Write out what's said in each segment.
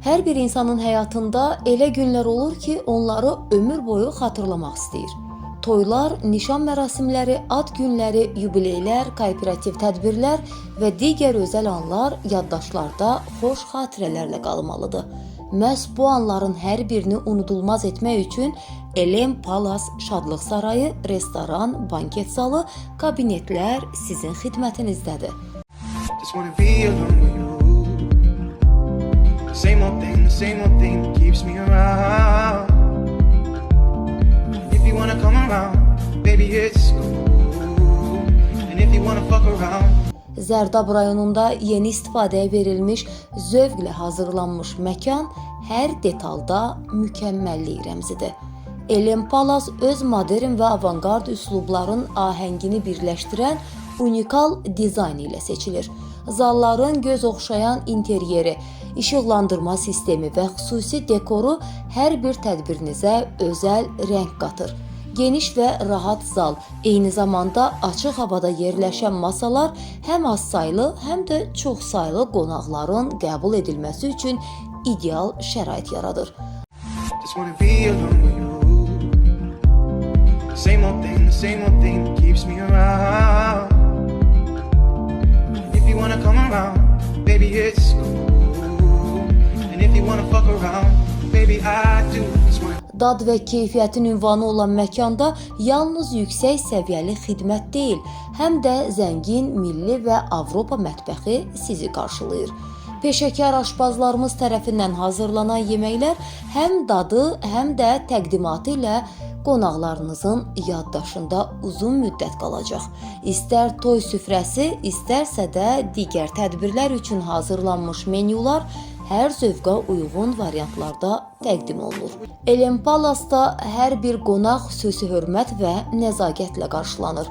Hər bir insanın həyatında elə günlər olur ki, onları ömür boyu xatırlamaq istəyir. Toylar, nişan mərasimləri, ad günləri, yubileylər, kooperativ tədbirlər və digər özəl anlar yaddaşlarda xoş xatirələrlə qalmalıdır. Məhz bu anların hər birini unudulmaz etmək üçün Elen Palace Şadlıq Sarayı, restoran, banket zalı, kabinetlər sizin xidmətinizdədir. Same old thing keeps me around. If you wanna come around, baby it's cool. And if you wanna fuck around. Zərdab rayonunda yeni istifadəyə verilmiş, zövqlə hazırlanmış məkan hər detalda mükəmməllik rəmzidir. Elen Palace öz modern və avangard üslubların ahəngini birləşdirən unikal dizayn ilə seçilir. Zalların göz oxşayan interyeri, işıqlandırma sistemi və xüsusi dekoru hər bir tədbirinizə özəl rəng qatır. Geniş və rahat zal, eyni zamanda açıq havada yerləşən masalar həm az saylı, həm də çox saylı qonaqların qəbul edilməsi üçün ideal şərait yaradır. Same old thing keeps me around. If you wanna come around, baby it's cool. And if you wanna fuck around, baby I do. Dad və keyfiyyətin ünvanı olan məkanda yalnız yüksək səviyyəli xidmət deyil, həm də zəngin milli və Avropa mətbəxi sizi qarşılayır. Peşəkar aşpazlarımız tərəfindən hazırlanan yeməklər həm dadı, həm də təqdimatı ilə qonaqlarınızın yaddaşında uzun müddət qalacaq. İstər toy süfrəsi, istərsə də digər tədbirlər üçün hazırlanmış menyular hər zövqa uyğun variantlarda təqdim olunur. Elen Palace-da hər bir qonaq xüsusi hörmət və nəzakətlə qarşılanır.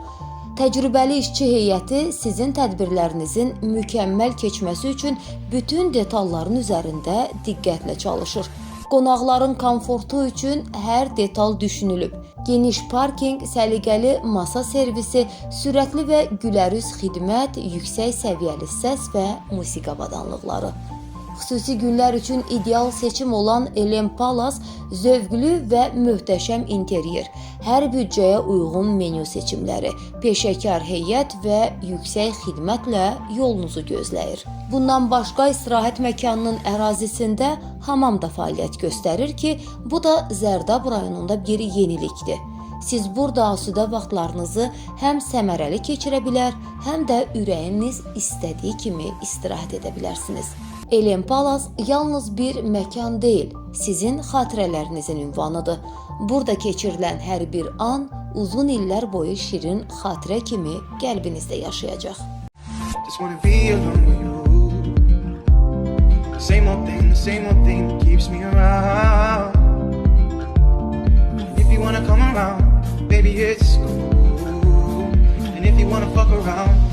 Təcrübəli işçi heyəti sizin tədbirlərinizin mükəmməl keçməsi üçün bütün detalların üzərində diqqətlə çalışır. Qonaqların komfortu üçün hər detal düşünülüb. Geniş parkinq, səliqəli masa servisi, sürətli və gülərüz xidmət, yüksək səviyyəli səs və musiqi avadanlıqları. Xüsusi günlər üçün ideal seçim olan Elen Palace zövqlü və möhtəşəm interyer, hər büdcəyə uyğun menyu seçimləri, peşəkar heyət və yüksək xidmətlə yolunuzu gözləyir. Bundan başqa istirahət məkanının ərazisində hamam da fəaliyyət göstərir ki, bu da Zərdab rayonunda bir yenilikdir. Siz burada asudə vaxtlarınızı həm səmərəli keçirə bilər, həm də ürəyiniz istədiyi kimi istirahət edə bilərsiniz. Elen Palace yalnız bir məkan deyil, sizin xatirələrinizin ünvanıdır. Burada keçirilən hər bir an uzun illər boyu şirin xatirə kimi qəlbinizdə yaşayacaq. Same old thing keeps me around. If you wanna come around, baby it's cool. And if you wanna fuck around,